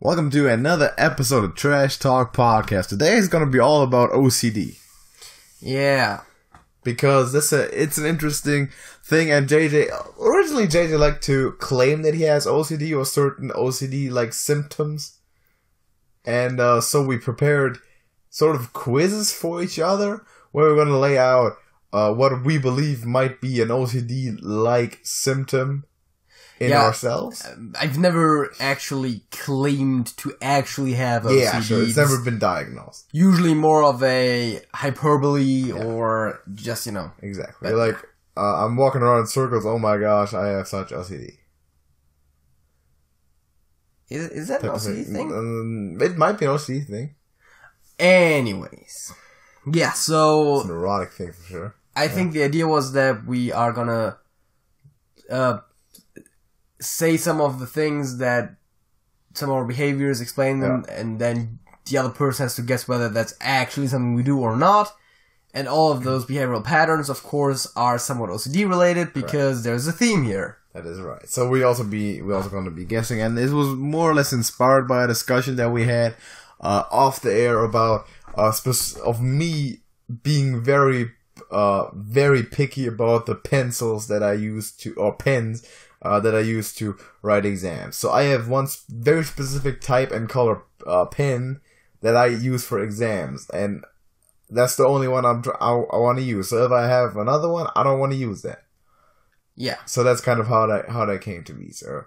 Welcome to another episode of Trash Talk Podcast. Today is going to be all about OCD. Yeah. Because it's an interesting thing, and originally JJ liked to claim that he has OCD or certain OCD-like symptoms. And so we prepared sort of quizzes for each other, where we're going to lay out what we believe might be an OCD-like symptom in ourselves. I've never actually claimed to actually have OCD. Yeah, sure. It's never been diagnosed. Usually more of a hyperbole or just, Exactly. Like, I'm walking around in circles, oh my gosh, I have such OCD. Is that an OCD thing? It might be an OCD thing. Anyways. Yeah, so... It's an erotic thing for sure. I think the idea was that we are gonna... say some of the things that some of our behaviors, explain them, and then the other person has to guess whether that's actually something we do or not. And all of those behavioral patterns, of course, are somewhat OCD related because there's a theme here. That is right. So we're also going to be guessing, and this was more or less inspired by a discussion that we had off the air about of me being very picky about the pencils that I use to, or pens that I use to write exams. So I have one very specific type and color pen that I use for exams, and that's the only one I want to use. So if I have another one, I don't want to use that. Yeah. So that's kind of how that came to be. So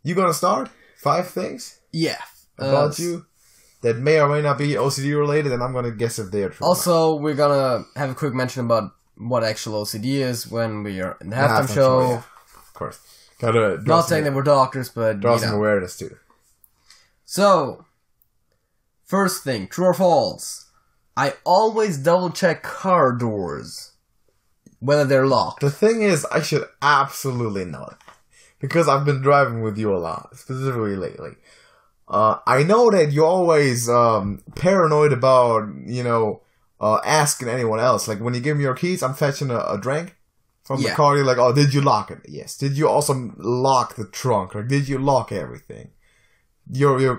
you gonna start 5 things? Yeah. About you that may or may not be OCD related, and I'm gonna guess if they are true. Also, we're gonna have a quick mention about what actual OCD is when we are in the halftime show. Yeah. Of course. Not saying that we're doctors, but draw some awareness too. So, first thing, true or false? I always double check car doors, whether they're locked. The thing is, I should absolutely know it, because I've been driving with you a lot, specifically lately. I know that you're always paranoid about, asking anyone else. Like when you give me your keys, I'm fetching a drink from the car. You're like, oh, did you lock it? Yes. Did you also lock the trunk? Like, did you lock everything?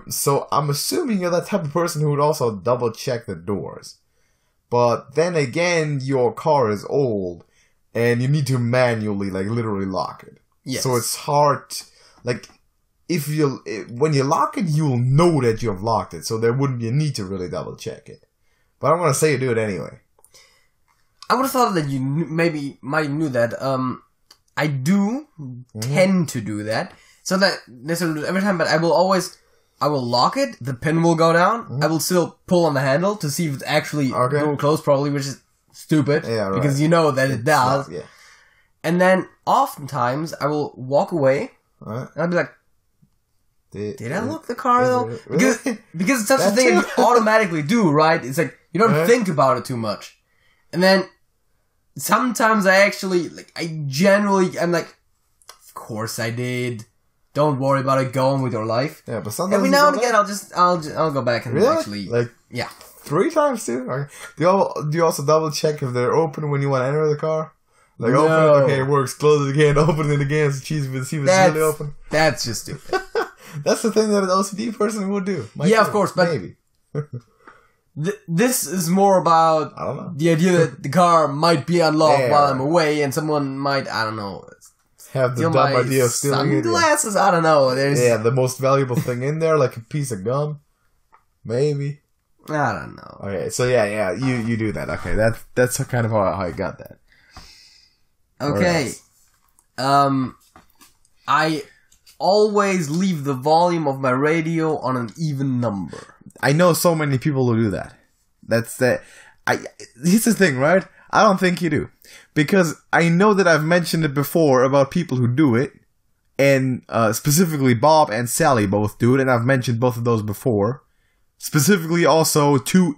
So I'm assuming you're that type of person who would also double check the doors. But then again, your car is old, and you need to manually, literally lock it. Yes. So it's hard, when you lock it, you'll know that you have locked it, so there wouldn't be a need to really double check it. But I'm gonna say you do it anyway. I would have thought that you might knew that. I do tend to do that. So that necessarily every time, but I will lock it, the pin will go down, I will still pull on the handle to see if it's actually going close, probably, which is stupid, because you know that it does. Yeah. And then, oftentimes, I will walk away, and I'll be like, did I lock the car, though? Because it's such a thing that you automatically do, right? It's like, you don't think about it too much. And then, sometimes I'm like, of course I did. Don't worry about it. Go on with your life. Yeah, but sometimes every now and again, I'll go back and actually, 3 times too. Okay. Do you also double check if they're open when you want to enter the car? Like open it, okay, it works. Close it again, open it again, see if it's really open. That's just stupid. That's the thing that an OCD person would do. Of course, but maybe. This is more about the idea that the car might be unlocked while I'm away, and someone might, have the dumb idea of stealing sunglasses. I don't know. The most valuable thing in there, like a piece of gum, maybe. I don't know. Okay, so you do that. Okay, that's kind of how I got that. Okay, I always leave the volume of my radio on an even number. I know so many people who do that. Here's the thing, right? I don't think you do. Because I know that I've mentioned it before about people who do it. And specifically Bob and Sally both do it. And I've mentioned both of those before. Specifically also to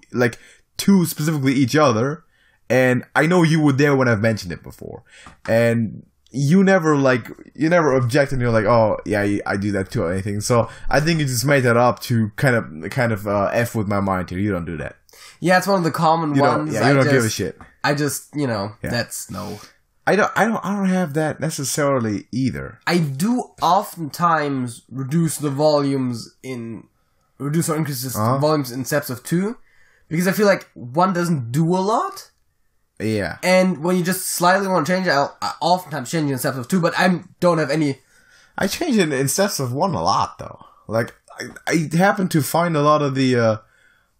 specifically each other. And I know you were there when I've mentioned it before. And you never object, and you're like, oh yeah, I do that too or anything. So I think you just made that up to kind of F with my mind here. You don't do that. Yeah, it's one of the common ones. You don't give a shit. I just, that's no. I don't have that necessarily either. I do oftentimes reduce the volumes in reduce or increase the volumes in steps of 2. Because I feel like 1 doesn't do a lot. Yeah. And when you just slightly want to change it, I oftentimes change it in steps of 2, but I don't have any... I change it in steps of 1 a lot, though. Like, I happen to find a lot of the,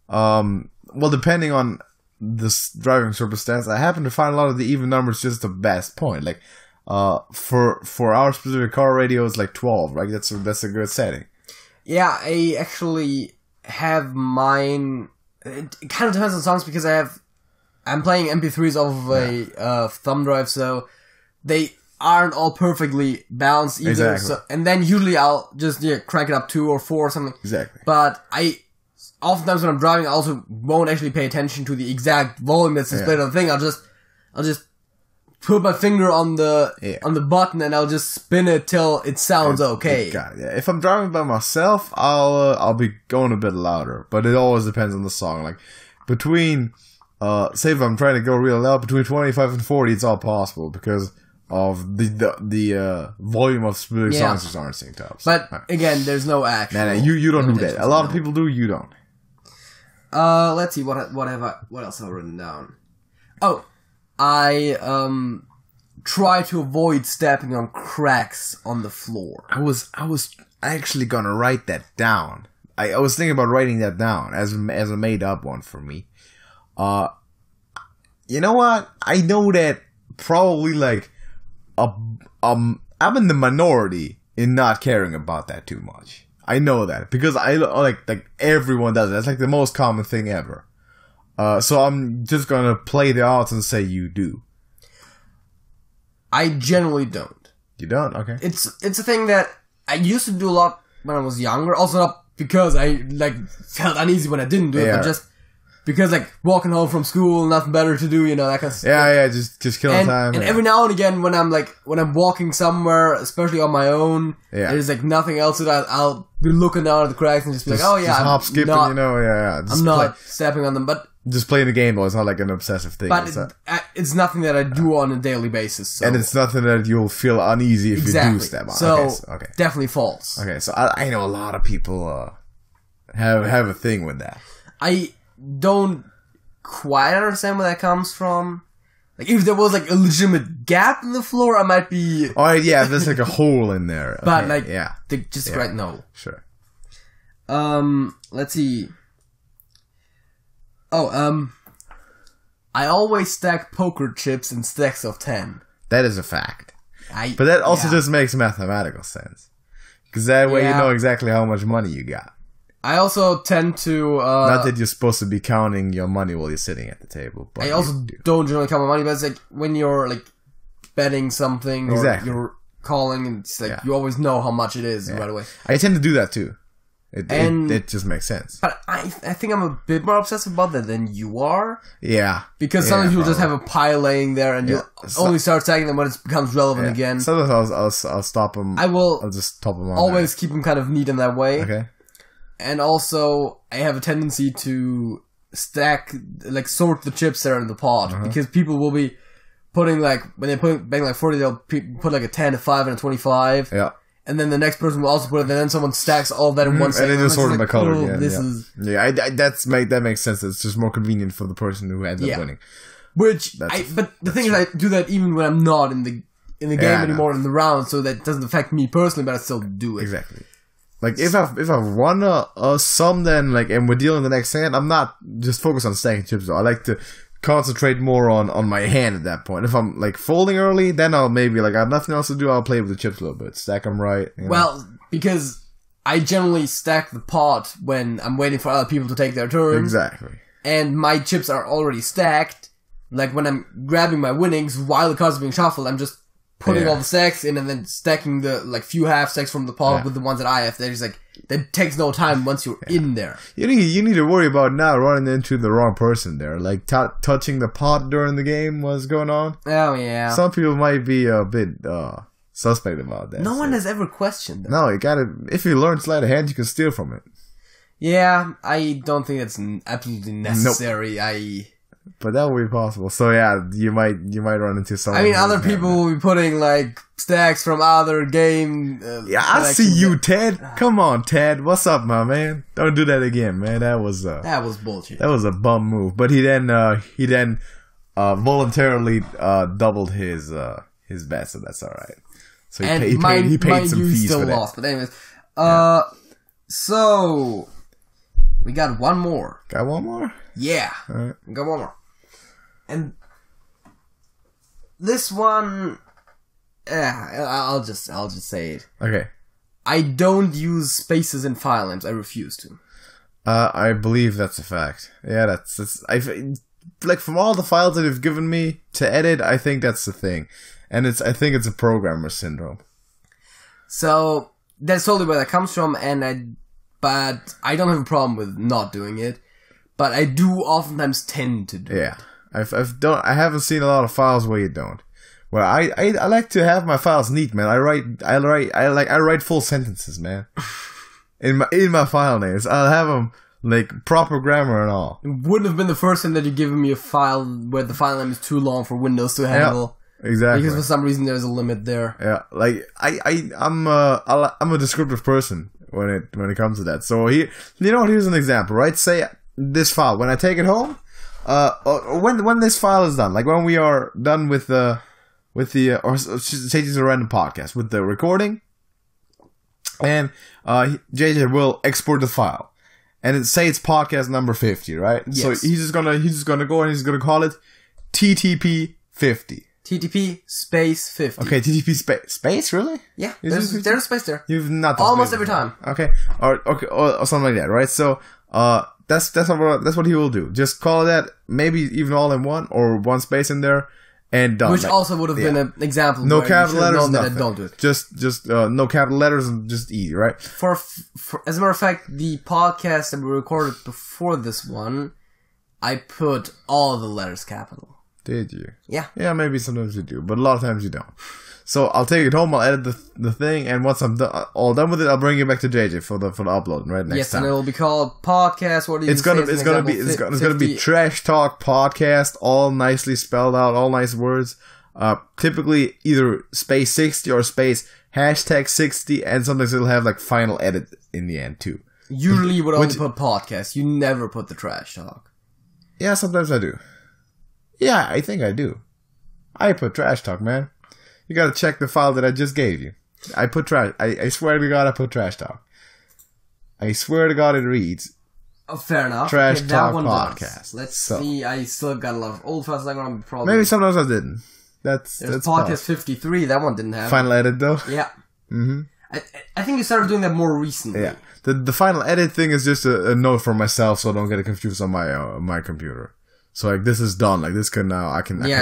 well, depending on the driving circumstance, I happen to find a lot of the even numbers just the best point. Like, for our specific car radio, it's like 12, right? That's a good setting. Yeah, I actually have mine... It kind of depends on songs because I'm playing MP3s off of a thumb drive, so they aren't all perfectly balanced either. Exactly. So, and then usually I'll just crank it up 2 or 4 or something. Exactly. But oftentimes when I'm driving, I also won't actually pay attention to the exact volume that's displayed on the thing. I'll just put my finger on the button and I'll just spin it till it sounds okay. Got it, yeah. If I'm driving by myself, I'll be going a bit louder, but it always depends on the song. Like between say if I'm trying to go real loud, between 25 and 40, it's all possible because of the volume of specific songs just aren't synced up. So, but again, there's no actual. Nah, you don't do that. A lot of people do. You don't. Let's see what else have I written down. Oh, I try to avoid stepping on cracks on the floor. I was actually gonna write that down. I was thinking about writing that down as a made up one for me. You know what? I know that probably like I'm in the minority in not caring about that too much. I know that because I like everyone does it. That's like the most common thing ever. So I'm just gonna play the odds and say you do. I generally don't. You don't? Okay. It's a thing that I used to do a lot when I was younger. Also not because I felt uneasy when I didn't do it, but just because walking home from school, nothing better to do, that kind of stuff. Yeah, just killing time. And every now and again when I'm walking somewhere, especially on my own, there's nothing else that I'll be looking down at the cracks and just be like, oh yeah, just hop skipping, I'm not stepping on them, but just playing the game though. It's not like an obsessive thing. But it's nothing that I do on a daily basis. So. And it's nothing that you'll feel uneasy if you do step on. So definitely false. Okay, so I know a lot of people have a thing with that. I don't quite understand where that comes from. If there was a legitimate gap in the floor, I might be. Oh yeah, there's a hole in there. Okay. But right no. Sure. Let's see. Oh, I always stack poker chips in stacks of 10. That is a fact. But that also just makes mathematical sense. Because that way you know exactly how much money you got. I also tend to... not that you're supposed to be counting your money while you're sitting at the table. But I also don't generally count my money, but it's when you're betting something or you're calling, it's you always know how much it is right away. I tend to do that too. It just makes sense. But I think I'm a bit more obsessive about that than you are. Yeah. Because sometimes you'll just have a pile laying there and you'll only start stacking them when it becomes relevant again. Sometimes I'll stop them. I'll just top them on. Always keep them kind of neat in that way. Okay. And also, I have a tendency to stack, sort the chips that are in the pot. Because people will be putting, when they put betting 40, they'll put a 10, a 5, and a 25. Yeah. And then the next person will also put it, and then someone stacks all that in one second. And then just sort them by color again. That makes sense. It's just more convenient for the person who ends up winning. But the thing is, I do that even when I'm not in the game anymore in the round, so that doesn't affect me personally, but I still do it. Exactly. If I've won a sum, then and we're dealing the next hand, I'm not just focused on stacking chips though. I like to concentrate more on my hand at that point. If I'm folding early, then I'll maybe I have nothing else to do, I'll play with the chips a little bit, stack them right. Well, because I generally stack the pot when I'm waiting for other people to take their turns. Exactly. And my chips are already stacked. When I'm grabbing my winnings while the cards are being shuffled, I'm just putting all the stacks in and then stacking the few half stacks from the pot with the ones that I have. That takes no time once you're in there. You need to worry about not running into the wrong person there. Touching the pot during the game was going on. Oh, yeah. Some people might be a bit suspect about that. No one has ever questioned that. No, you gotta... If you learn sleight of hand, you can steal from it. Yeah, I don't think that's absolutely necessary. Nope. But that would be possible. So yeah, you might run into someone. I mean, other people will be putting like stacks from other game. I see you, Ted. Come on, Ted. What's up, my man? Don't do that again, man. That was bullshit. That was a bum move. But he then voluntarily doubled his bet, so that's all right. So he paid some fees for that. Lost, but anyways, so we got one more. Got one more? Yeah. All right. We got one more. And this one, I'll just say it. Okay. I don't use spaces in file names. I refuse to. I believe that's a fact. Yeah, that's like from all the files that you've given me to edit, I think that's the thing, and I think it's a programmer syndrome. So that's totally where that comes from, but I don't have a problem with not doing it. But I do oftentimes tend to do it. Yeah. I haven't seen a lot of files where you don't. Well, I like to have my files neat, man. I write full sentences, man. in my file names, I'll have them like proper grammar and all. It wouldn't have been the first time that you've given me a file where the file name is too long for Windows to handle. Yeah, exactly. Because for some reason there's a limit there. Yeah, like I'm a descriptive person when it comes to that. So here's an example, right? Say this file, when I take it home. When this file is done, like when we are done with the or say it's a random podcast with the recording, and JJ will export the file, and say it's podcast number 50, right? Yes. So he's just gonna go and he's gonna call it TTP 50. TTP space 50. Okay, TTP space really? Yeah, there's a space there. You've not almost every time. Okay, or something like that, right? So That's what he will do. Just call it that, maybe even all in one or one space in there, and done. Which also would have been an example. No capital letters, nothing. Don't do it. Just no capital letters and just easy, right? For as a matter of fact, the podcast that we recorded before this one, I put all the letters capital. Did you? Yeah. Yeah, maybe sometimes you do, but a lot of times you don't. So I'll take it home, I'll edit the thing, and once I'm all done with it, I'll bring it back to JJ for the upload, right? Next time. And it'll be called podcast. What do you It's gonna be Trash Talk Podcast, all nicely spelled out, all nice words. Typically either space 60 or space hashtag 60, and sometimes it'll have like final edit in the end too. Usually you would only put podcast. You never put the Trash Talk. Yeah, sometimes I do. Yeah, I think I do. I put Trash Talk, man. You gotta check the file that I just gave you. I put trash. I swear to God, I put Trash Talk. I swear to God, it reads. Oh, fair enough. Trash Talk Podcast. Let's see. I still got a lot of old files. I'm gonna probably. Maybe sometimes I didn't. That's podcast 53. That one didn't have. Final edit though. Yeah. Mm-hmm. I think you started doing that more recently. Yeah. The final edit thing is just a note for myself, so I don't get it confused on my computer. So like this is done. Like this can now I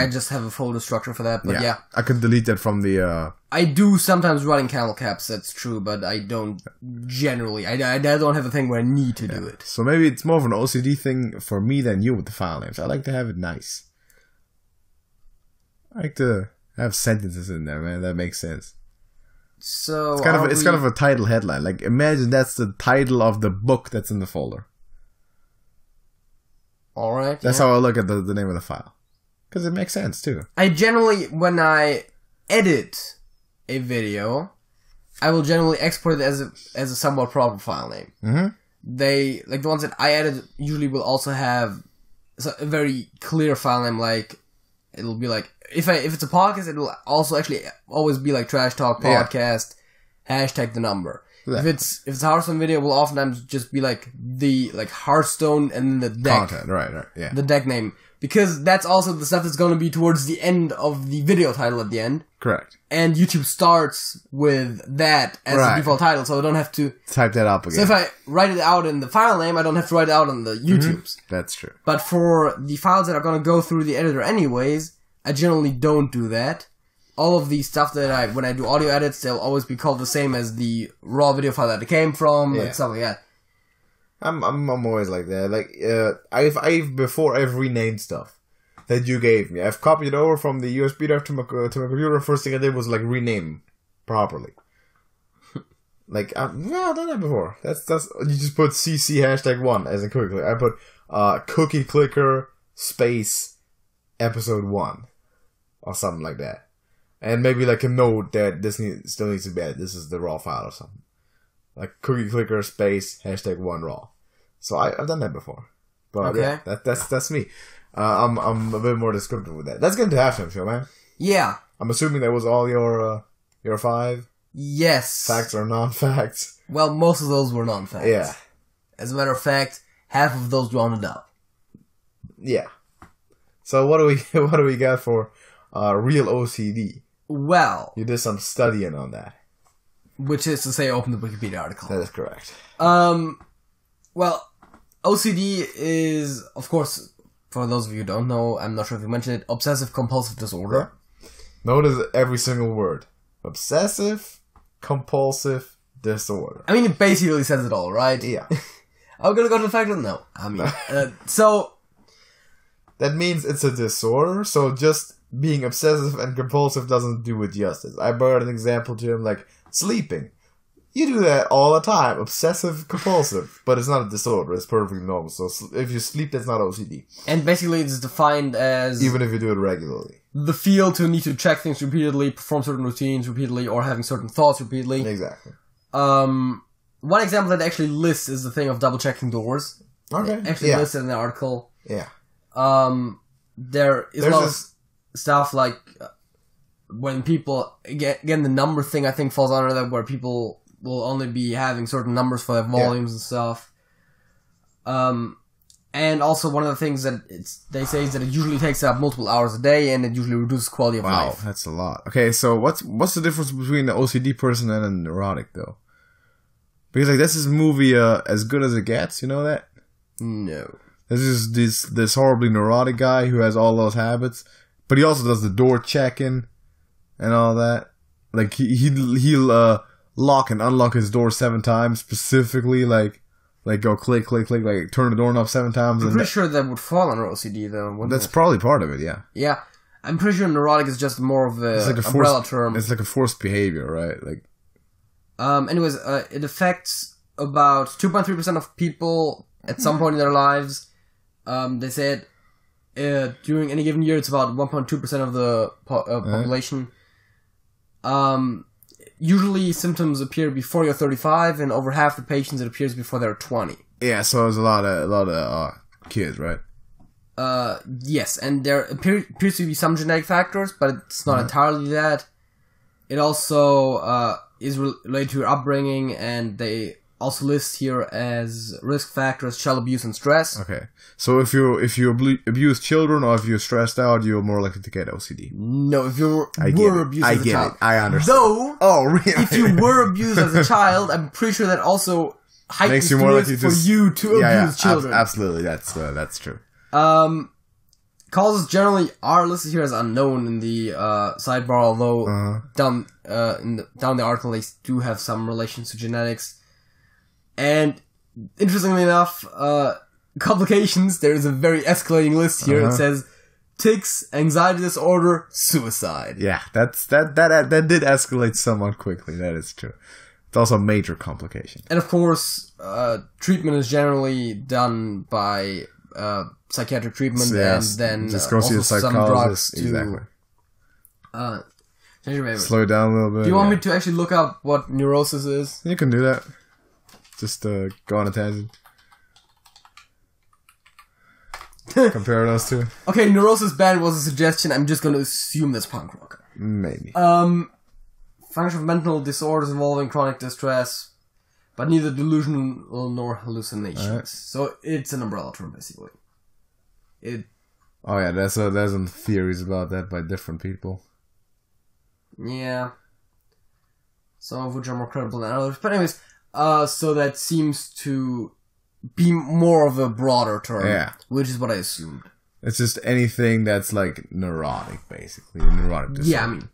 just have a folder structure for that. But yeah, I can delete that from the. I do sometimes write in camel caps. That's true, but I don't generally. I don't have a thing where I need to do it. So maybe it's more of an OCD thing for me than you with the file names. I like to have it nice. I like to have sentences in there, man. That makes sense. So it's kind of a title headline. Like imagine that's the title of the book that's in the folder. All right. That's how I look at the name of the file. Because it makes sense, too. I generally, when I edit a video, I will generally export it as a somewhat proper file name. Mm-hmm. The ones that I edit usually will also have a very clear file name, like, it'll be like, if it's a podcast, it'll also actually always be like Trash Talk Podcast, hashtag the number. Yeah. If it's a Hearthstone video, it will oftentimes just be like the Hearthstone and then the deck. Content, right, yeah. The deck name. Because that's also the stuff that's going to be towards the end of the video title at the end. Correct. And YouTube starts with that as the default title, so I don't have to type that up again. So if I write it out in the file name, I don't have to write it out on the YouTubes. Mm-hmm. That's true. But for the files that are going to go through the editor anyways, I generally don't do that. All of the stuff that when I do audio edits, they'll always be called the same as the raw video file that it came from, and stuff like that. I'm always like that. Like I've renamed stuff that you gave me. I've copied it over from the USB drive to my computer. First thing I did was like rename properly. Like I've done that before. That's you just put CC hashtag 1 as in cookie clicker. I put cookie clicker space episode 1 or something like that, and maybe like a note that this still needs to be added. This is the raw file or something, like cookie clicker space #1 raw. So I've done that before, but yeah, that's me. I'm a bit more descriptive with that. Let's get into halftime show, man. Yeah. I'm assuming that was all your 5. Yes. Facts or non-facts? Well, most of those were non-facts. Yeah. As a matter of fact, half of those rounded up. Yeah. So what do we got for real OCD? Well, you did some studying on that. Which is to say, open the Wikipedia article. That is correct. Well, OCD is, of course, for those of you who don't know, I'm not sure if you mentioned it, Obsessive Compulsive Disorder. Notice every single word. Obsessive Compulsive Disorder. I mean, it basically says it all, right? Yeah. I'm gonna go to the fact that no. I mean, so... That means it's a disorder, so just being obsessive and compulsive doesn't do it justice. I brought an example to him, like sleeping. You do that all the time, obsessive compulsive, but it's not a disorder, it's perfectly normal. So if you sleep, that's not OCD. And basically it's defined as... even if you do it regularly. The feel to need to check things repeatedly, perform certain routines repeatedly, or having certain thoughts repeatedly. Exactly. One example that actually lists is the thing of double-checking doors. Okay. It actually lists it in the article. Yeah. There is a lot of stuff like when people... Again, the number thing I think falls under that, where people will only be having certain numbers for their volumes and stuff. And also one of the things that they say is that it usually takes up multiple hours a day, and it usually reduces quality of life. Wow, that's a lot. Okay, so what's the difference between an OCD person and a neurotic, though? Because like this is a movie As Good as It Gets, you know that? No. This is this horribly neurotic guy who has all those habits, but he also does the door checking and all that. Like he'll lock and unlock his door 7 times specifically, like go click, click, click, like turn the doorknob 7 times. I'm pretty sure that would fall under OCD though. That's probably part of it, yeah. Yeah, I'm pretty sure neurotic is just more of a umbrella term. It's like a forced behavior, right? Like. Anyways, it affects about 2.3% of people at some point in their lives. They said during any given year, it's about 1.2% of the population. Usually symptoms appear before you're 35, and over half the patients it appears before they're 20. Yeah, so there's a lot of kids, right? Yes, and there appears to be some genetic factors, but it's not entirely that. It also is related to your upbringing, and they also list here as risk factors child abuse and stress. Okay, so if you abuse children or if you're stressed out, you're more likely to get OCD. No, if you were abused as a child. I understand. Though, if you were abused as a child, I'm pretty sure that also heightens the risk for you to abuse children. Absolutely, that's true. Causes generally are listed here as unknown in the sidebar, although down the article they do have some relations to genetics. And interestingly enough, complications, there is a very escalating list here. It says tics, anxiety disorder, suicide. Yeah, that did escalate somewhat quickly. That is true. It's also a major complication. And of course, treatment is generally done by psychiatric treatment, and then just go see a psychologist. Exactly. Slow it down a little bit. Do you want me to actually look up what neurosis is? You can do that. Just go on a tangent. Compare those two. Okay, neurosis band was a suggestion. I'm just going to assume that's punk rock. Maybe. Function of mental disorders involving chronic distress, but neither delusional nor hallucinations. Right. So it's an umbrella term, basically. Oh yeah, there's some theories about that by different people. Yeah. Some of which are more credible than others. But anyways, so that seems to be more of a broader term. Yeah. Which is what I assumed. It's just anything that's like neurotic, basically. A neurotic disorder. Yeah, I mean.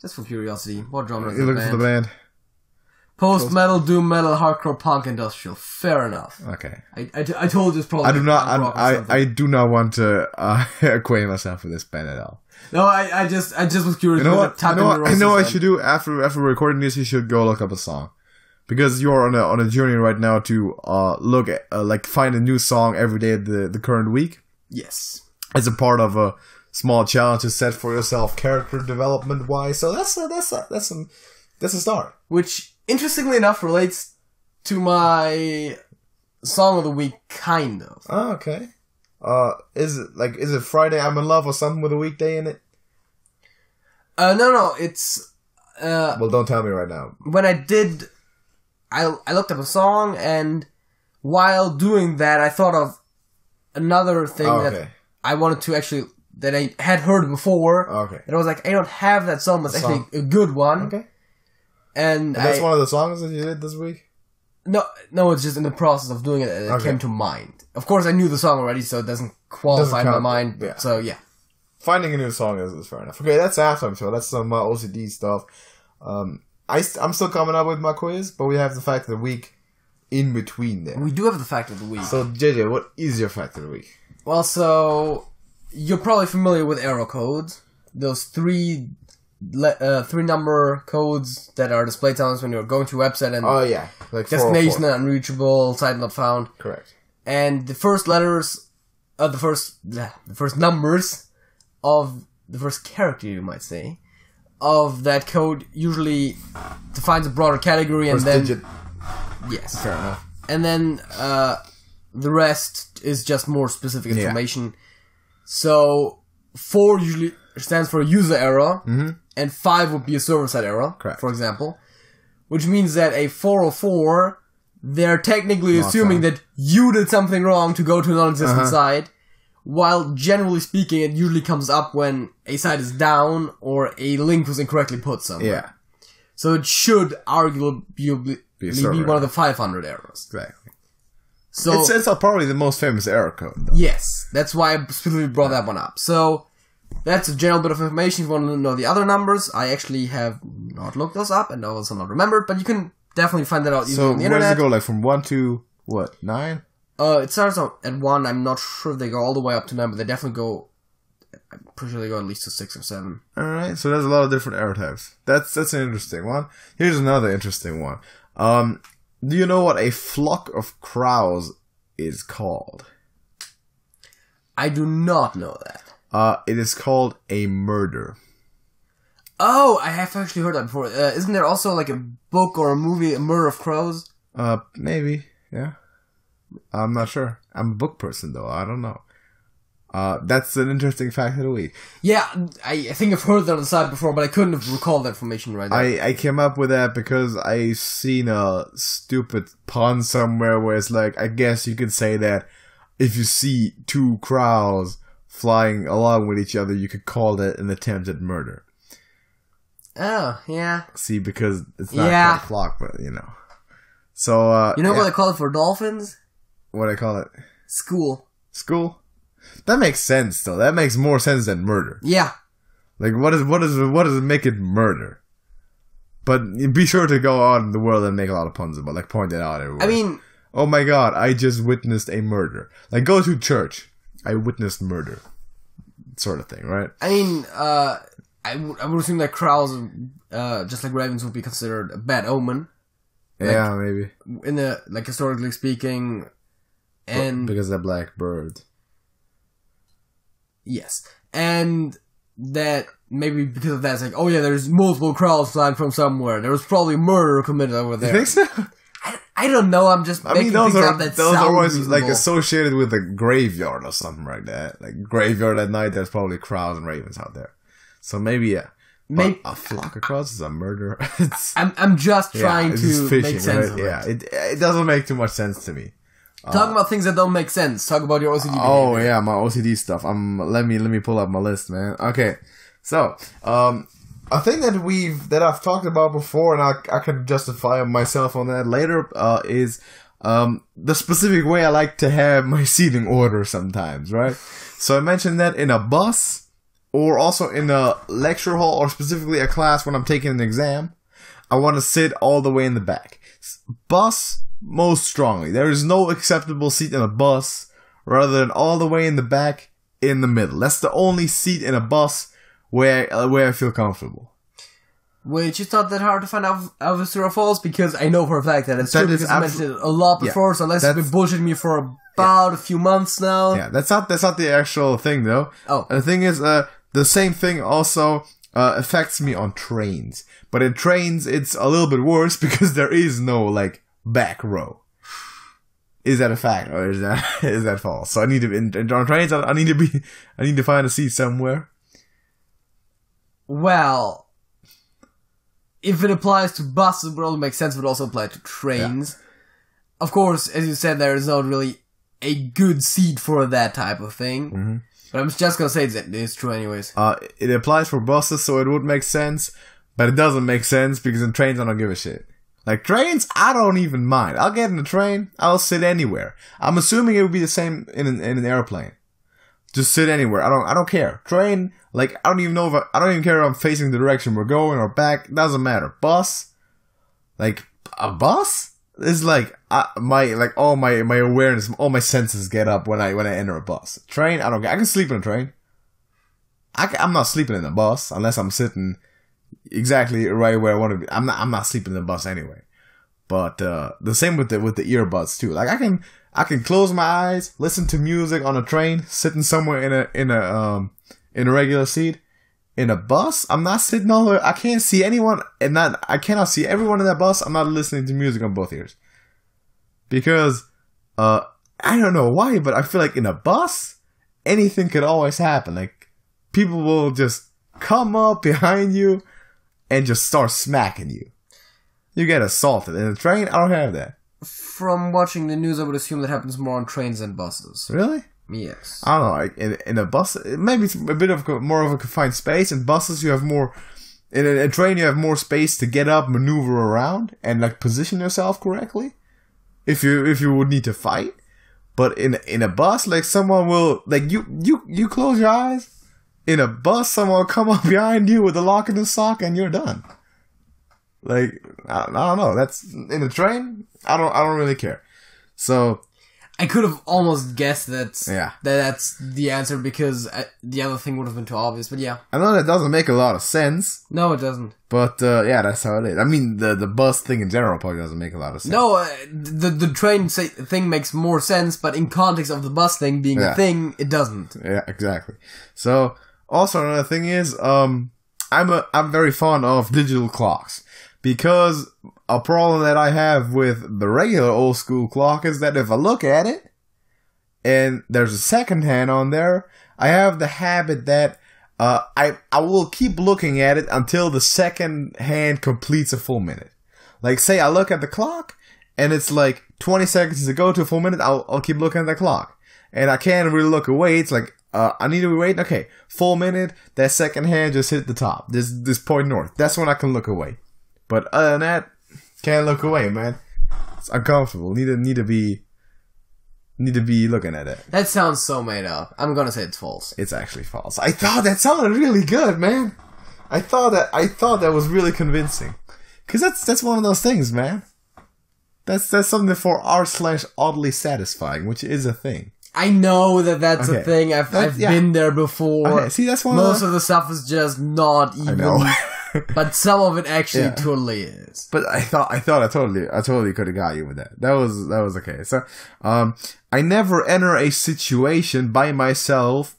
Just for curiosity, what genre is the band? You're looking for the band? Post-metal, doom metal, hardcore, punk, industrial. Fair enough. Okay. I told you it's probably... I do not want to acquaint myself with this band at all. No, I just was curious. You know what? I know what I should do after recording this. You should go look up a song. because you're on a journey right now to look at find a new song every day of the current week. Yes. As a part of a small challenge to set for yourself character development wise. So that's a start. Which, interestingly enough, relates to my song of the week, kind of. Oh, okay. Is it Friday I'm in Love or something with a weekday in it? No, it's... well, don't tell me right now. When I did... I looked up a song, and while doing that, I thought of another thing that I wanted to actually... that I had heard before. Okay. And I was like, I don't have that song, but it's actually a good one. Okay. And that's one of the songs that you did this week? No, it's just in the process of doing it, and it came to mind. Of course, I knew the song already, so it doesn't qualify in my mind. Yeah. So, yeah. Finding a new song is fair enough. Okay, that's halftime show. That's some OCD stuff. I'm still coming up with my quiz, but we have the fact of the week in between there. We do have the fact of the week. So, JJ, what is your fact of the week? Well, so... You're probably familiar with error codes. Those three number codes that are displayed to us when you're going to a website and like destination unreachable, site not found. Correct. And the first letters, the first numbers of the first character, you might say, of that code usually defines a broader category, and then digit. Yes, fair enough. And then the rest is just more specific information. Yeah. So 4 usually stands for a user error, and 5 would be a server-side error, correct, for example. Which means that a 404, they're technically assuming that you did something wrong to go to a non-existent site, while generally speaking, it usually comes up when a site is down or a link was incorrectly put somewhere. Yeah. So it should arguably be one of the 500 errors. Exactly. So it's probably the most famous error code, though. Yes, that's why I specifically brought that one up. So that's a general bit of information. If you want to know the other numbers, I actually have not looked those up and also not remembered, but you can definitely find that out using the internet. So where does it go, like from 1 to, what, 9? It starts at 1. I'm not sure if they go all the way up to 9, but they definitely go, I'm pretty sure they go at least to 6 or 7. Alright, so there's a lot of different error types. That's an interesting one. Here's another interesting one. Do you know what a flock of crows is called? I do not know that. It is called a murder. Oh, I have actually heard that before. Isn't there also like a book or a movie, A Murder of Crows? Maybe, yeah. I'm not sure. I'm a book person, though. I don't know. That's an interesting fact of the week. Yeah, I think I've heard that on the side before, but I couldn't have recalled that information right now. I came up with that because I seen a stupid pun somewhere where it's like, I guess you could say that if you see 2 crows flying along with each other, you could call that an attempted murder. Oh, yeah. See, because it's not a flock, but, you know. So, you know what they call it for dolphins? What do they call it? School. School? That makes sense, though. That makes more sense than murder. Yeah. Like, what does it make it murder? But be sure to go out in the world and make a lot of puns about, like, point it out everywhere. I mean... Oh my god, I just witnessed a murder. Like, go to church. I witnessed murder. Sort of thing, right? I mean, I would assume that crows, just like ravens, would be considered a bad omen. Yeah, maybe. In the, like, historically speaking, and... Because they're black birds. Yes. And that maybe because of that, it's like, oh yeah, there's multiple crows flying from somewhere. There was probably murder committed over there. You think so? I don't know. I'm just making things up that sound always reasonable. Like associated with a graveyard or something like that. Like graveyard at night, there's probably crows and ravens out there. So maybe, yeah. Maybe a flock of crows is a murder. I'm just trying to fishing, make sense right? of it. Yeah, it doesn't make too much sense to me. Talk about things that don't make sense. Talk about your OCD behavior. Oh yeah, my OCD stuff. Let me pull up my list, man. Okay, so a thing that I've talked about before, and I can justify myself on that later, is the specific way I like to have my seating order sometimes, right? So I mentioned that in a bus, or also in a lecture hall, or specifically a class when I'm taking an exam, I want to sit all the way in the back. Bus, most strongly. There is no acceptable seat in a bus rather than all the way in the back, in the middle. That's the only seat in a bus where I feel comfortable. Which is not that hard to find out if it's true or false, because I know for a fact that it's true, because I mentioned it a lot before, so unless you've been bullshitting me for about a few months now. Yeah, that's not the actual thing, though. Oh. The thing is, the same thing also affects me on trains. But in trains, it's a little bit worse because there is no, like, back row. Is that a fact, or is that false? So I need to, on trains, I need to find a seat somewhere. Well, if it applies to buses, it would also make sense, it would also apply to trains. Yeah. Of course, as you said, there is not really a good seat for that type of thing. Mm-hmm. But I'm just gonna say that it's true anyways. It applies for buses, so it would make sense, but it doesn't make sense because in trains I don't give a shit. Like trains, I don't even mind. I'll get in a train, I'll sit anywhere. I'm assuming it would be the same in an airplane. Just sit anywhere. I don't care. Train, like I don't even care if I'm facing the direction we're going or back. Doesn't matter. Bus, like a bus is like all my awareness, all my senses get up when I enter a bus. Train, I don't care. I can sleep in a train. I'm not sleeping in a bus unless I'm sitting exactly right where I want to be. I'm not sleeping in the bus anyway. But the same with the earbuds too. Like I can close my eyes, listen to music on a train, sitting somewhere in a regular seat. In a bus, I'm not sitting all the way. I can't see anyone, and I cannot see everyone in that bus. I'm not listening to music on both ears because I don't know why, but I feel like in a bus, anything could always happen. Like people will just come up behind you and just start smacking you. You get assaulted. In a train, I don't have that. From watching the news, I would assume that happens more on trains than buses. Really? Yes. I don't know. Like in a bus, maybe it's a bit of more of a confined space. In buses, you have more. In a train, you have more space to get up, maneuver around, and like position yourself correctly. If you would need to fight, but in a bus, like someone will like you close your eyes. In a bus, someone will come up behind you with a lock in the sock, and you're done. Like I don't know. That's in a train. I don't really care. So. I could have almost guessed that's the answer because the other thing would have been too obvious, but yeah. I know that doesn't make a lot of sense. No, it doesn't. But, that's how it is. I mean, the bus thing in general probably doesn't make a lot of sense. No, the train thing makes more sense, but in context of the bus thing being a thing, it doesn't. Yeah, exactly. So, also another thing is, I'm very fond of digital clocks. Because a problem that I have with the regular old school clock is that if I look at it and there's a second hand on there, I have the habit that I will keep looking at it until the second hand completes a full minute. Like say I look at the clock and it's like 20 seconds to go to a full minute, I'll keep looking at the clock. And I can't really look away. It's like I need to wait. Okay, full minute, that second hand just hit the top. This point north. That's when I can look away. But other than that, can't look away, man. It's uncomfortable. Need to be looking at it. That sounds so made up. I'm gonna say it's false. It's actually false. I thought that sounded really good, man. I thought that was really convincing. Cause that's one of those things, man. That's something for r/oddly satisfying, which is a thing. I know that's a thing. I've been there before. Okay, see, that's one most of the stuff is just not even. I know. But some of it actually totally is. But I totally could have got you with that. That was okay. So, I never enter a situation by myself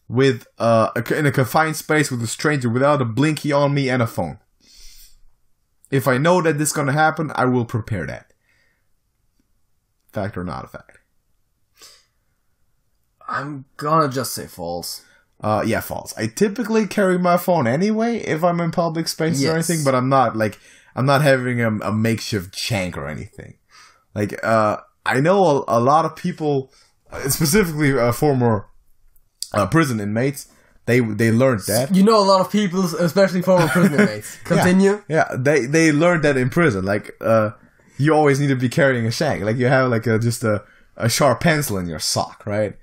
with in a confined space with a stranger without a blinky on me and a phone. If I know that this is gonna happen, I will prepare that. Fact or not a fact? I'm gonna just say false. False. I typically carry my phone anyway if I'm in public spaces or anything, but I'm not having a makeshift shank or anything. Like, I know a lot of people, specifically former prison inmates, they learned that. You know a lot of people, especially former prison inmates. Continue. Yeah, they learned that in prison. Like, you always need to be carrying a shank. Like, you have like just a sharp pencil in your sock, right?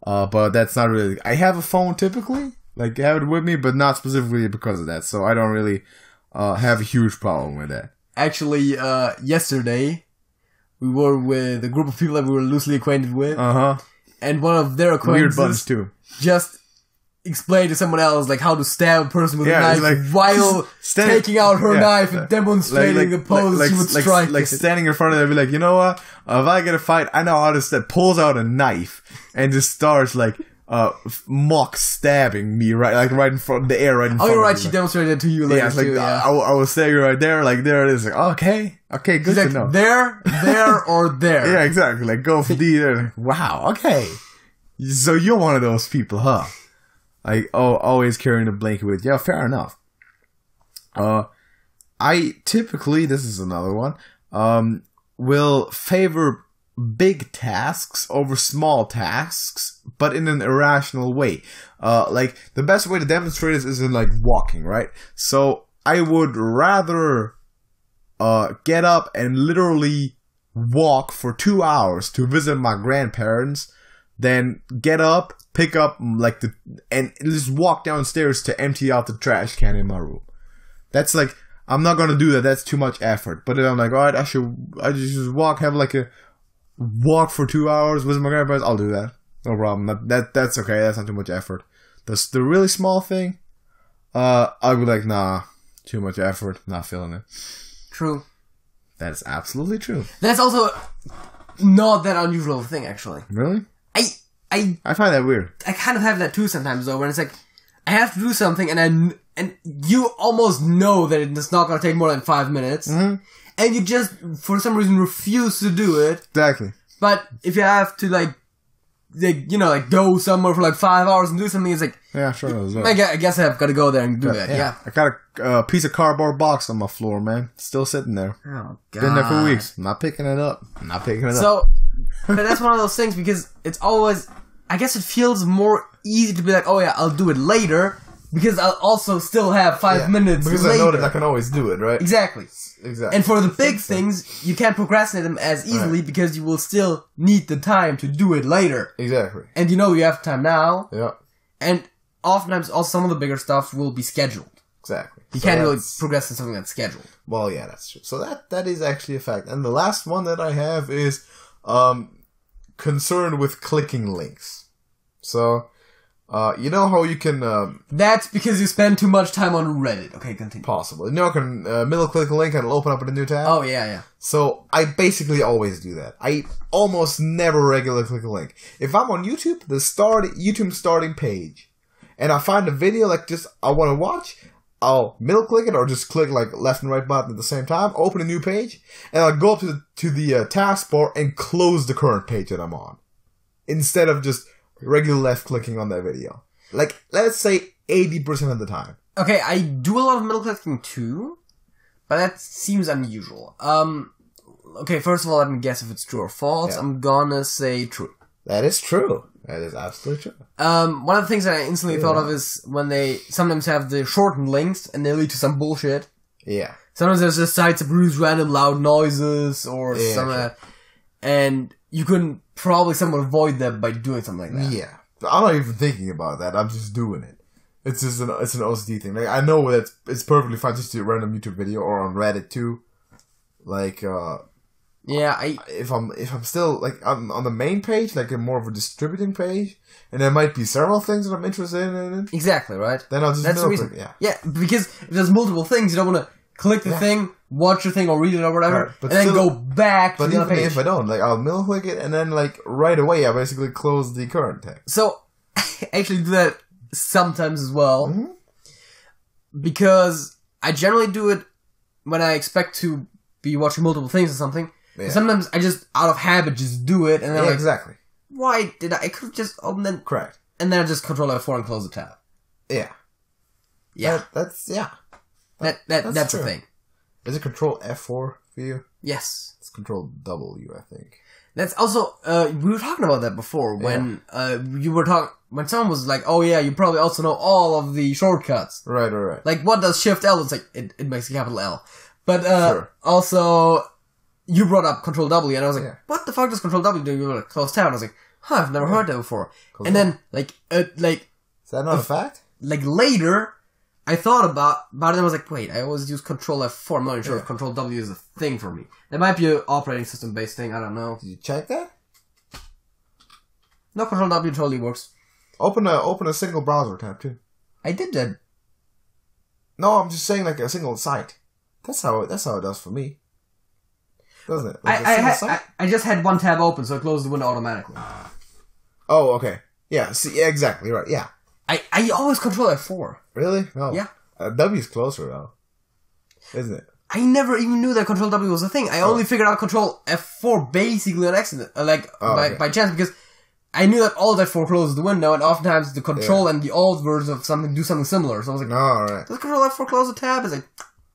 But that's not really. I have a phone typically, like I have it with me, but not specifically because of that. So I don't really have a huge problem with that. Actually, yesterday we were with a group of people that we were loosely acquainted with. Uh huh. And one of their acquaintances, weird bunch too, just explain to someone else like how to stab a person with a knife while taking out her knife and demonstrating the pose she would strike. Like standing in front of them, be like, you know what? If I get a fight, I know how to stab. Pulls out a knife and just starts like mock stabbing me right in front of the air right in front of me. Oh, you're right. She demonstrated it to you later too. I was standing right there, like there it is. Like okay, good to know. There, or there. Yeah, exactly. Like go for D there. Wow. Okay. So you're one of those people, huh? Like, always carrying a blanket with you. Yeah, fair enough. I typically, this is another one, will favor big tasks over small tasks, but in an irrational way. Like, the best way to demonstrate this is in, like, walking, right? So, I would rather, get up and literally walk for 2 hours to visit my grandparents than get up, pick up, and just walk downstairs to empty out the trash can in my room. That's like, I'm not gonna do that, that's too much effort. But then I'm like, alright, I just walk, have like a walk for 2 hours, visit my grandparents, I'll do that. No problem. That's okay, that's not too much effort. The really small thing, I'll be like, nah, too much effort, not feeling it. True. That is absolutely true. That's also not that unusual of a thing, actually. Really? I find that weird. I kind of have that too sometimes though, when it's like, I have to do something and you almost know that it's not going to take more than 5 minutes, and you just, for some reason, refuse to do it. Exactly. But if you have to go somewhere for like 5 hours and do something, it's like, yeah, sure. I guess I've got to go there and do that. Yeah. I got a piece of cardboard box on my floor, man. Still sitting there. Oh god. Been there for weeks. I'm not picking it up. So, but that's one of those things because it's always, I guess it feels more easy to be like, oh yeah, I'll do it later because I'll also still have 5 minutes because later. I know that I can always do it, right? Exactly. And for the big things, you can't procrastinate them as easily because you will still need the time to do it later. Exactly. And you know you have time now. Yeah. And oftentimes, also some of the bigger stuff will be scheduled. Exactly. You can't really progress in something that's scheduled. Well, yeah, that's true. So that is actually a fact. And the last one that I have is concerned with clicking links. So, you know how you can... That's because you spend too much time on Reddit. Okay, continue. Possible. You know, I can middle click a link and it'll open up in a new tab? Oh, yeah. So, I basically always do that. I almost never regular click a link. If I'm on YouTube, YouTube starting page, and I find a video like just I want to watch, I'll middle click it or just click like left and right button at the same time, open a new page, and I'll go up to the taskbar and close the current page that I'm on. Instead of just regular left clicking on that video. Like, let's say 80% of the time. Okay, I do a lot of middle clicking too, but that seems unusual. Okay, first of all, let me guess if it's true or false. Yeah. I'm gonna say true. That is true. That is absolutely true. One of the things that I instantly thought of is when they sometimes have the shortened links and they lead to some bullshit. Yeah. Sometimes there's just sites that produce random loud noises or and you couldn't probably somewhat avoid that by doing something like that. Yeah. I'm not even thinking about that. I'm just doing it. It's just an OCD thing. Like, I know that it's perfectly fine just to do a random YouTube video or on Reddit too. Like, if I'm still like on the main page, like a more of a distributing page, and there might be several things that I'm interested in. Exactly, right? Then I'll just That's the reason. Yeah, because if there's multiple things, you don't want to click the thing, watch the thing, or read it or whatever, right. And then go back to the other page. But even if I don't, like, I'll middle click it, and then like right away, I basically close the current text. So I actually do that sometimes as well, because I generally do it when I expect to be watching multiple things or something. Yeah. Sometimes I just, out of habit, just do it, and then exactly. Why did I could have just opened it. Correct. And then I just Control F4 and close the tab. Yeah. That's the thing. Is it Control F4 for you? Yes. It's Control W, I think. That's also, we were talking about that before, when when someone was like, oh yeah, you probably also know all of the shortcuts. Right. Like, what does Shift L? It's like, it makes a capital L. But, also, you brought up Control W, and I was like, what the fuck does Control W do? You were like, close tab. I was like, I've never heard that before. Cool. And then, is that not a fact? Like, later, I thought about it, and I was like, wait, I always use Control F4. I'm not even sure if Control W is a thing for me. It might be an operating system-based thing, I don't know. Did you check that? No, Control W totally works. Open a single browser tab too. I did that. No, I'm just saying like a single site. That's how it does for me. Doesn't it? Like I just had one tab open, so it closed the window automatically. Oh, okay. Yeah, see, yeah, exactly, right, yeah. I always control F4. Really? No. Yeah. W's closer, though. Isn't it? I never even knew that Control W was a thing. I only figured out Control F4 basically on accident, by chance, because I knew that Alt F4 closes the window, and oftentimes the Control and the Alt version of something do something similar. So I was like, alright. Does Control F4 close the tab? It's like,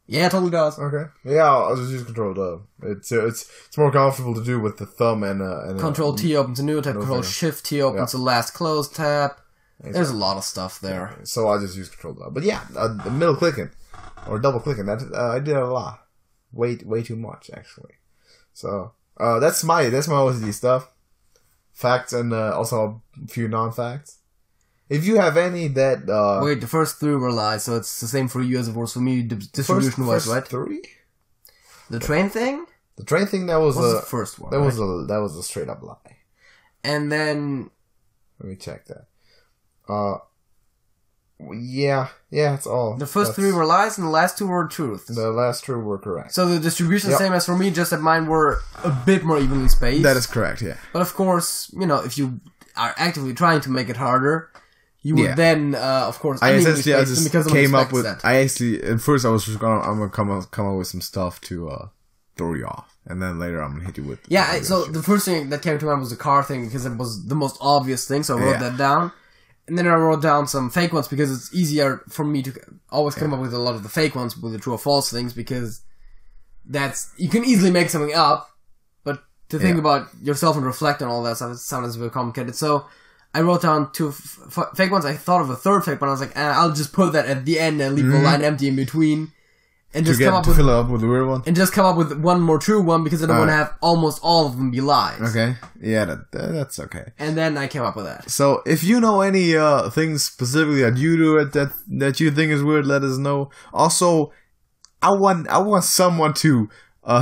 yeah, it totally does. Okay. Yeah, I'll just use Control W. It's more comfortable to do with the thumb and Control T opens a new tab, Control Shift T opens the last closed tab. Exactly. There's a lot of stuff there. So I just use Control W. But yeah, the middle clicking or double clicking, that I did a lot. Way too much, actually. So that's my OCD stuff. Facts and also a few non-facts. If you have any that... Wait, the first three were lies, so it's the same for you as it was for me, distribution-wise, right? Three? The train thing? The train thing, that was the first one, that was a straight-up lie. And then... Let me check that. Yeah, it's all. The first three were lies, and the last two were truths. The last two were correct. So the distribution is the same as for me, just that mine were a bit more evenly spaced. That is correct, yeah. But of course, if you are actively trying to make it harder, you would then, of course, I just came up with. That. At first I was just I'm gonna come up with some stuff to throw you off, and then later I'm gonna hit you with. Yeah, so the first thing that came to mind was the car thing because it was the most obvious thing, so I wrote that down. And then I wrote down some fake ones because it's easier for me to always come up with a lot of the fake ones with the true or false things because you can easily make something up, but to think about yourself and reflect on all that stuff, it sounds a bit complicated. So I wrote down two fake ones. I thought of a third fake one. I was like, I'll just put that at the end and leave the line empty in between. And just fill up with the weird one? And just come up with one more true one because I don't want to have almost all of them be lies. Okay. Yeah, that's okay. And then I came up with that. So, if you know any things specifically that you do that you think is weird, let us know. Also, I want someone to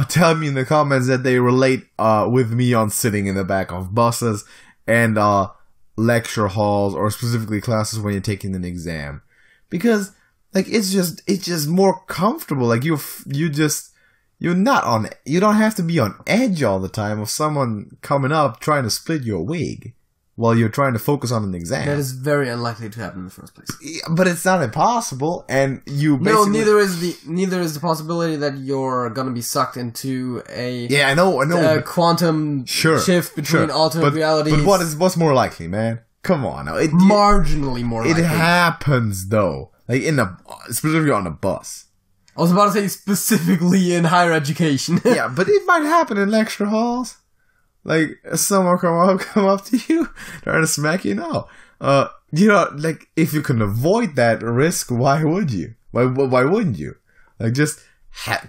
tell me in the comments that they relate with me on sitting in the back of buses and lecture halls or specifically classes when you're taking an exam. Because... like, it's just more comfortable. Like, you don't have to be on edge all the time of someone coming up trying to split your wig while you're trying to focus on an exam. That is very unlikely to happen in the first place. Yeah, but it's not impossible, and you basically... No, neither is the possibility that you're gonna be sucked into a... Yeah, I know. Quantum shift between alternate realities. But what's more likely, man? Come on. Now. Marginally more likely. It happens, though. Like, specifically on a bus. I was about to say specifically in higher education. Yeah, but it might happen in lecture halls. Like, someone come up to you, trying to smack you. No. Like, if you can avoid that risk, why would you? Why wouldn't you? Like, just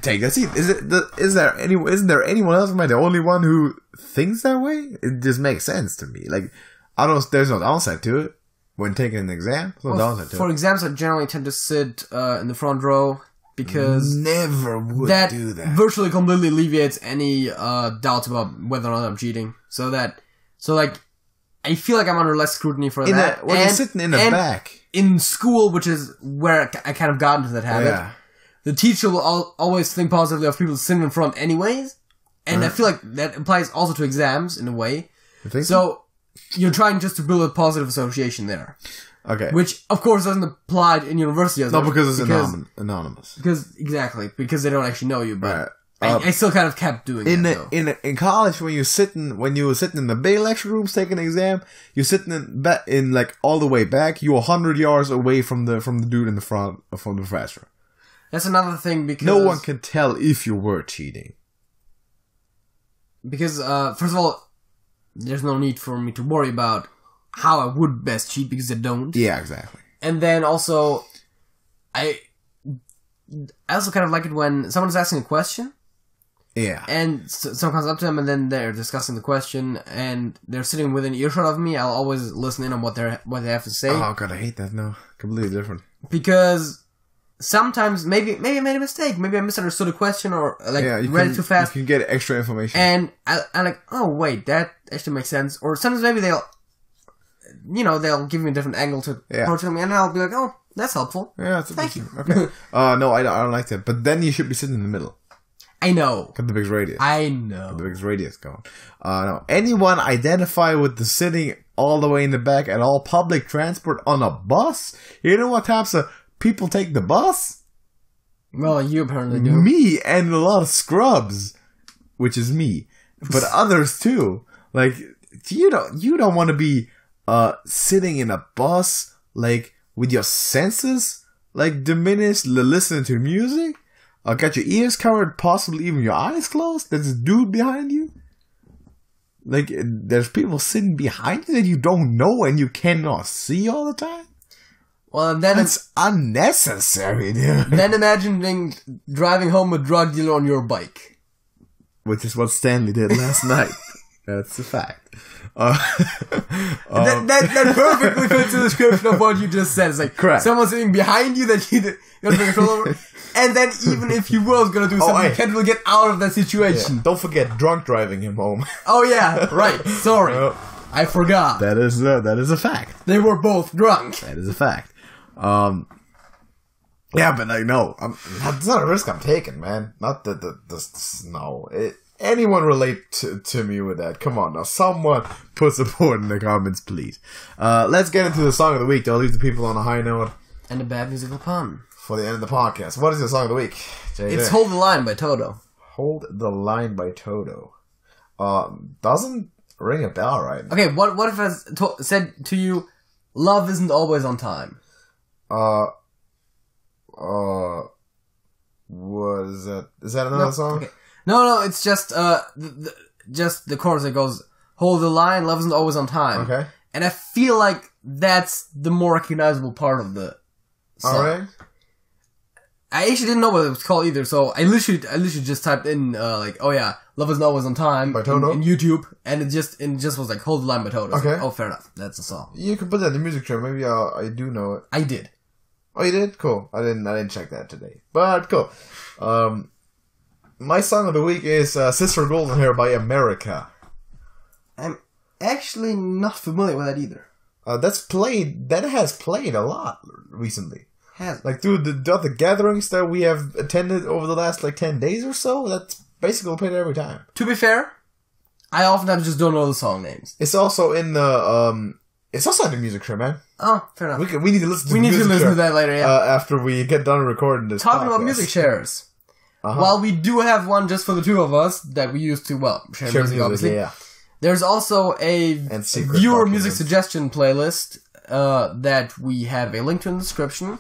take a seat. Isn't there anyone else? Am I the only one who thinks that way? It just makes sense to me. Like, there's no downside to it. When taking an exam? For exams, I generally tend to sit in the front row because... Never would do that. Virtually completely alleviates any doubts about whether or not I'm cheating. So I feel like I'm under less scrutiny for that. When you're sitting in the back. In school, which is where I kind of got into that habit, the teacher will always think positively of people sitting in front anyways. And I feel like that applies also to exams in a way. You think so? You're trying just to build a positive association there. Okay. Which, of course, doesn't apply in university. Because it's anonymous. Because they don't actually know you, but I still kind of kept doing it. In college, when you were sitting in the big lecture rooms taking an exam, you're sitting in like all the way back, you're 100 yards away from the dude in the front, from the professor. That's another thing because... no one can tell if you were cheating. Because, first of all, there's no need for me to worry about how I would best cheat because I don't. Yeah, exactly. And then also, I also kind of like it when someone's asking a question. Yeah. And someone comes up to them and then they're discussing the question and they're sitting within earshot of me. I'll always listen in on what they have to say. Oh god, I hate that. No, completely different. Because sometimes maybe I made a mistake. Maybe I misunderstood a question or read it too fast. You can get extra information. And I'm like, oh wait, that actually makes sense. Or sometimes maybe they'll they'll give me a different angle to approach them, and I'll be like, oh, that's helpful. Yeah, thank you. Okay. No, I don't like that. But then you should be sitting in the middle. I know. Got the biggest radius. I know. Got the biggest radius going. No. Anyone identify with the sitting all the way in the back at all public transport on a bus? You know what types of people take the bus? Well, you apparently do. Me and a lot of scrubs, which is me, but others too. Like you don't want to be sitting in a bus like with your senses like diminished, listening to music. Got your ears covered, possibly even your eyes closed. There's a dude behind you. Like there's people sitting behind you that you don't know and you cannot see all the time. Well, and then it's unnecessary, dude. Then imagine driving home a drug dealer on your bike. Which is what Stanley did last night. That's a fact. That perfectly fits the description of what you just said. It's like someone sitting behind you that you don't control over. And then even if you was going to do something, you can't really get out of that situation. Yeah. Don't forget drunk driving him home. Oh yeah, right. Sorry. I forgot. That is a fact. They were both drunk. That is a fact. Yeah, but no, that's not a risk I'm taking, man. Not no. Anyone relate to me with that? Come on now, someone put support in the comments, please. Let's get into the song of the week. I'll leave the people on a high note. And a bad musical pun. For the end of the podcast. What is the song of the week, JJ? It's Hold the Line by Toto. Hold the Line by Toto. Doesn't ring a bell, right? Okay, what if I said to you, love isn't always on time? What is that? Is that another song? Okay. No, it's just just the chorus that goes, hold the line, love isn't always on time. Okay. And I feel like that's the more recognizable part of the song. Alright. I actually didn't know what it was called either, so I literally just typed in, oh yeah, love isn't always on time by Toto? In YouTube, and it just was like, hold the line by Toto. Okay. Like, oh, fair enough. That's the song. You can put that in the music trim. Maybe I do know it. I did. Oh, you did? Cool. I didn't check that today. But cool. My song of the week is Sister Golden Hair by America. I'm actually not familiar with that either. That has played a lot recently. Has like through the other gatherings that we have attended over the last 10 days or so. That's basically played every time. To be fair, I oftentimes just don't know the song names. It's also in the it's also in the music trim, man. Oh, fair enough. We need to listen. We need to listen to that later. Yeah. After we get done recording this. Talking about music shares. While we do have one just for the two of us that we used to share music obviously. Yeah. There's also a viewer music suggestion playlist that we have a link to in the description,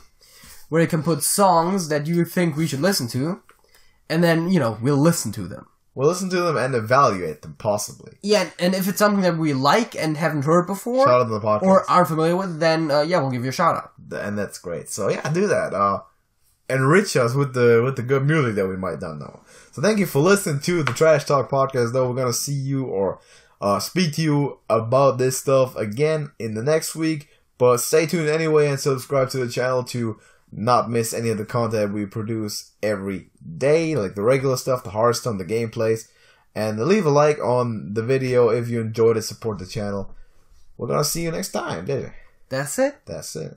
where you can put songs that you think we should listen to, and then, we'll listen to them. We'll listen to them and evaluate them, possibly. Yeah, and if it's something that we like and haven't heard before, shout out to the podcast. Or aren't familiar with, then, we'll give you a shout out. And that's great. So, yeah, do that. Enrich us with the good music that we might not know. So, thank you for listening to the Trash Talk Podcast, though. We're going to see you or speak to you about this stuff again in the next week. But stay tuned anyway and subscribe to the channel to not miss any of the content we produce every day, like the regular stuff, the hard stuff, the gameplays, and leave a like on the video if you enjoyed it. Support the channel. We're gonna see you next time, did we? That's it. That's it.